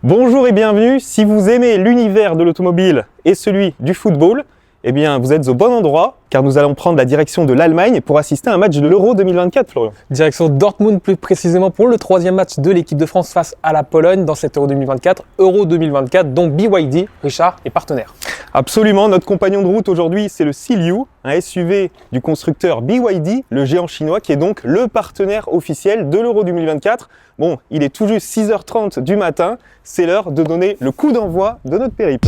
Bonjour et bienvenue, si vous aimez l'univers de l'automobile et celui du football, eh bien vous êtes au bon endroit car nous allons prendre la direction de l'Allemagne pour assister à un match de l'Euro 2024, Florian. Direction Dortmund plus précisément pour le troisième match de l'équipe de France face à la Pologne dans cet Euro 2024, dont BYD, Richard, est partenaire. Absolument, notre compagnon de route aujourd'hui c'est le Siliu, un SUV du constructeur BYD, le géant chinois qui est donc le partenaire officiel de l'Euro 2024. Bon, il est tout juste 6h30 du matin, c'est l'heure de donner le coup d'envoi de notre périple.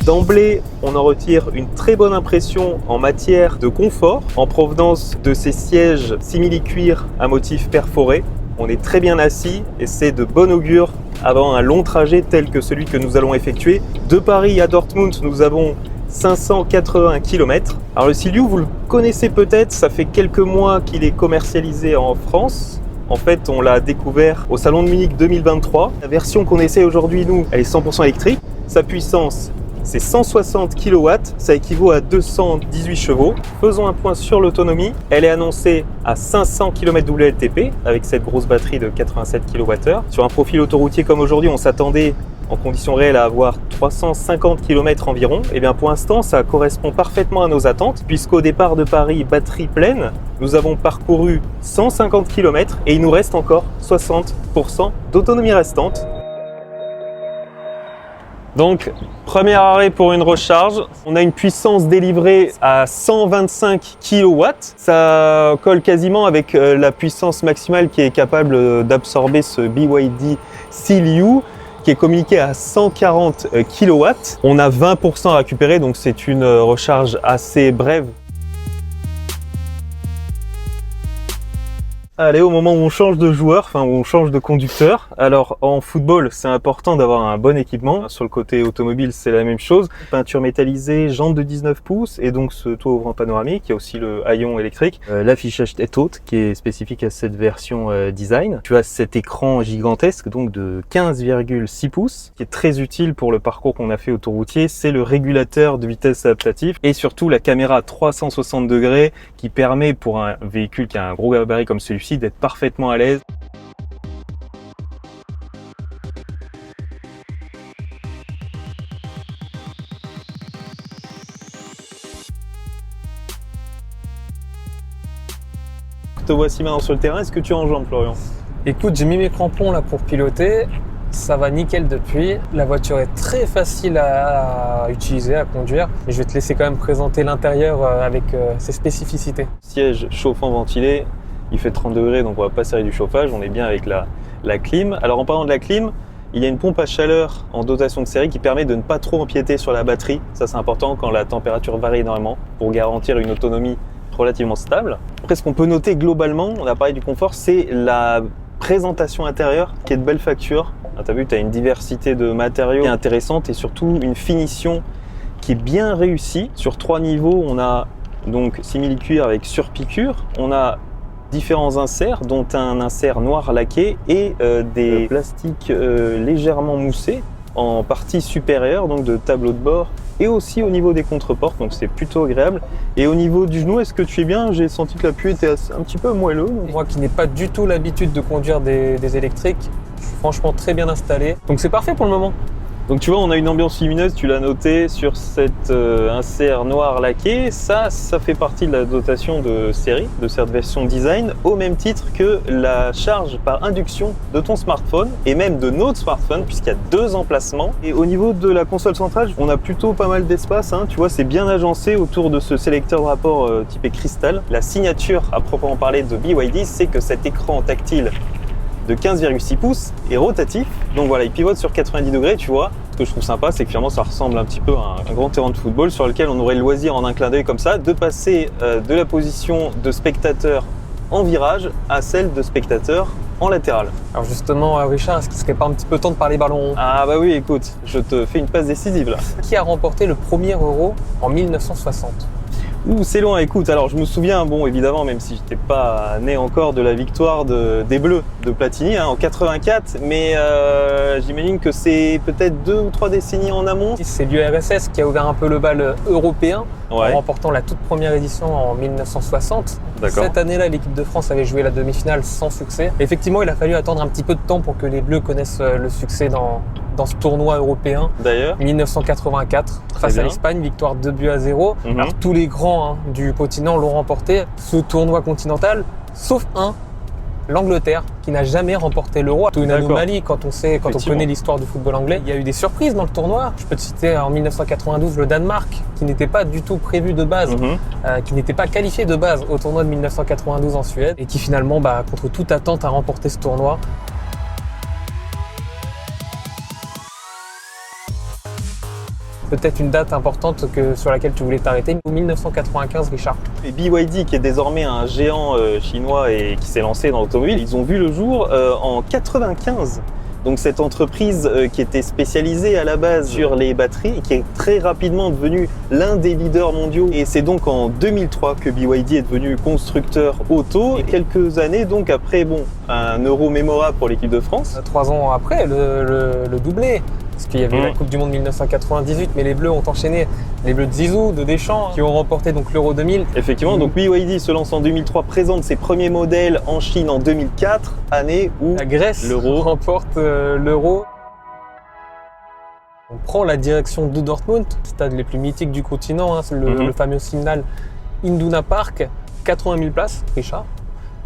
D'emblée, on en retire une très bonne impression en matière de confort, en provenance de ces sièges simili-cuir à motif perforé. On est très bien assis et c'est de bon augure avant un long trajet tel que celui que nous allons effectuer. De Paris à Dortmund, nous avons 580 km. Alors le Siliu, vous le connaissez peut-être, ça fait quelques mois qu'il est commercialisé en France. En fait, on l'a découvert au Salon de Munich 2023. La version qu'on essaie aujourd'hui, nous, elle est 100% électrique. Sa puissance, c'est 160 kW, ça équivaut à 218 chevaux. Faisons un point sur l'autonomie. Elle est annoncée à 500 km WLTP avec cette grosse batterie de 87 kWh. Sur un profil autoroutier comme aujourd'hui, on s'attendait en conditions réelles à avoir 350 km environ. Et bien pour l'instant, ça correspond parfaitement à nos attentes puisqu'au départ de Paris, batterie pleine, nous avons parcouru 150 km et il nous reste encore 60% d'autonomie restante. Donc, premier arrêt pour une recharge. On a une puissance délivrée à 125 kW. Ça colle quasiment avec la puissance maximale qui est capable d'absorber ce BYD Siliu, qui est communiqué à 140 kW. On a 20% à récupérer, donc c'est une recharge assez brève. Allez, au moment où on change de joueur, où on change de conducteur, alors en football, c'est important d'avoir un bon équipement. Sur le côté automobile, c'est la même chose. Peinture métallisée, jantes de 19 pouces et donc ce toit ouvrant panoramique. Il y a aussi le haillon électrique. L'affichage tête haute qui est spécifique à cette version design. Tu as cet écran gigantesque donc de 15,6 pouces qui est très utile pour le parcours qu'on a fait autoroutier. C'est le régulateur de vitesse adaptatif et surtout la caméra 360 degrés qui permet pour un véhicule qui a un gros gabarit comme celui-ci d'être parfaitement à l'aise. Te voici maintenant sur le terrain, est-ce que tu enjambes, Florian? Écoute, j'ai mis mes crampons là pour piloter. Ça va nickel depuis. La voiture est très facile à utiliser, à conduire. Et je vais te laisser quand même présenter l'intérieur avec ses spécificités. Siège chauffant ventilé. Il fait 30 degrés, donc on va pas serrer du chauffage, on est bien avec la clim. Alors en parlant de la clim, il y a une pompe à chaleur en dotation de série qui permet de ne pas trop empiéter sur la batterie. Ça c'est important quand la température varie énormément pour garantir une autonomie relativement stable. Après ce qu'on peut noter globalement, on a parlé du confort, c'est la présentation intérieure qui est de belle facture. Tu as vu, tu as une diversité de matériaux qui est intéressante et surtout une finition qui est bien réussie. Sur 3 niveaux, on a donc simili-cuir avec surpiqûre, on a différents inserts, dont un insert noir laqué et des plastiques légèrement moussés en partie supérieure, donc de tableau de bord et aussi au niveau des contreportes, donc c'est plutôt agréable. Et au niveau du genou, est-ce que tu es bien? J'ai senti que l'appui était un petit peu moelleux. Moi qui n'ai pas du tout l'habitude de conduire des électriques, je suis franchement très bien installé, donc c'est parfait pour le moment. Donc tu vois, on a une ambiance lumineuse, tu l'as noté sur cet insert noir laqué. Ça fait partie de la dotation de série de cette version design, au même titre que la charge par induction de ton smartphone et même de notre smartphone, puisqu'il y a 2 emplacements. Et au niveau de la console centrale, on a plutôt pas mal d'espace. Tu vois, c'est bien agencé autour de ce sélecteur de rapport typé cristal. La signature à proprement parler de BYD, c'est que cet écran tactile de 15,6 pouces et rotatif. Donc voilà, il pivote sur 90 degrés, tu vois. Ce que je trouve sympa, c'est que finalement ça ressemble un petit peu à un grand terrain de football sur lequel on aurait le loisir en un clin d'œil comme ça de passer de la position de spectateur en virage à celle de spectateurs en latéral. Alors justement, Richard, est-ce qu'il serait pas un petit peu temps de parler ballon rond? Ah bah oui, écoute, je te fais une passe décisive là. Qui a remporté le premier Euro en 1960? Ouh, c'est loin, écoute, alors je me souviens, bon évidemment, même si j'étais pas né encore, de la victoire des Bleus de Platini en 84, mais j'imagine que c'est peut-être 2 ou 3 décennies en amont. C'est l'URSS qui a ouvert un peu le bal européen en Ouais, remportant la toute première édition en 1960. d'accord. Cette année-là, l'équipe de France avait joué la demi-finale sans succès. Effectivement, il a fallu attendre un petit peu de temps pour que les Bleus connaissent le succès dans ce tournoi européen. D'ailleurs, 1984, face bien. à l'Espagne, victoire 2-0. Mhm. Alors tous les grands du continent l'ont remporté, ce tournoi continental, sauf un, l'Angleterre, qui n'a jamais remporté l'Euro. C'est une D'accord. anomalie quand on Effectivement. connaît l'histoire du football anglais. Il y a eu des surprises dans le tournoi. Je peux te citer en 1992 le Danemark, qui n'était pas du tout prévu de base, Mhm. qui n'était pas qualifié de base au tournoi de 1992 en Suède, et qui finalement, contre toute attente, a remporté ce tournoi. Peut-être une date importante sur laquelle tu voulais t'arrêter, 1995, Richard. Et BYD, qui est désormais un géant chinois et qui s'est lancé dans l'automobile, ils ont vu le jour en 95. Donc cette entreprise qui était spécialisée à la base sur les batteries et qui est très rapidement devenue l'un des leaders mondiaux. Et c'est donc en 2003 que BYD est devenu constructeur auto. Et quelques années donc après, un euro mémorable pour l'équipe de France. 3 ans après, le doublé. Parce qu'il y avait la Coupe du Monde 1998, mais les Bleus ont enchaîné. Les Bleus de Zizou, de Deschamps, qui ont remporté donc l'Euro 2000. Effectivement, donc BYD se lance en 2003, présente ses premiers modèles en Chine en 2004, année où La Grèce remporte l'Euro. On prend la direction de Dortmund, stade les plus mythiques du continent, le fameux Signal Iduna Park, 80 000 places, Richard,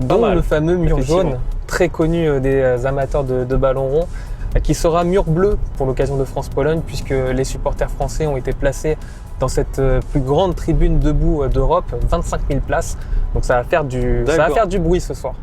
dont le fameux mur jaune, très connu des amateurs de ballon rond, qui sera mur bleu pour l'occasion de France-Pologne, puisque les supporters français ont été placés dans cette plus grande tribune debout d'Europe, 25 000 places. Donc ça va faire du bruit ce soir.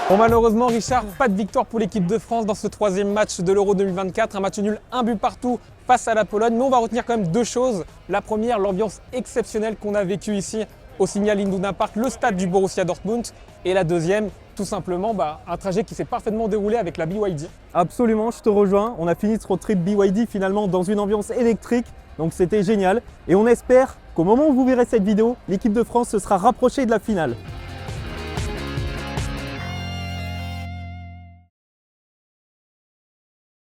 Bon, malheureusement, Richard, pas de victoire pour l'équipe de France dans ce troisième match de l'Euro 2024. Un match nul, un but partout face à la Pologne. Mais on va retenir quand même deux choses. La première, l'ambiance exceptionnelle qu'on a vécue ici au Signal Iduna Park, le stade du Borussia Dortmund. Et la deuxième, tout simplement, un trajet qui s'est parfaitement déroulé avec la BYD. Absolument, je te rejoins. On a fini ce road trip BYD finalement dans une ambiance électrique. Donc c'était génial. Et on espère qu'au moment où vous verrez cette vidéo, l'équipe de France se sera rapprochée de la finale.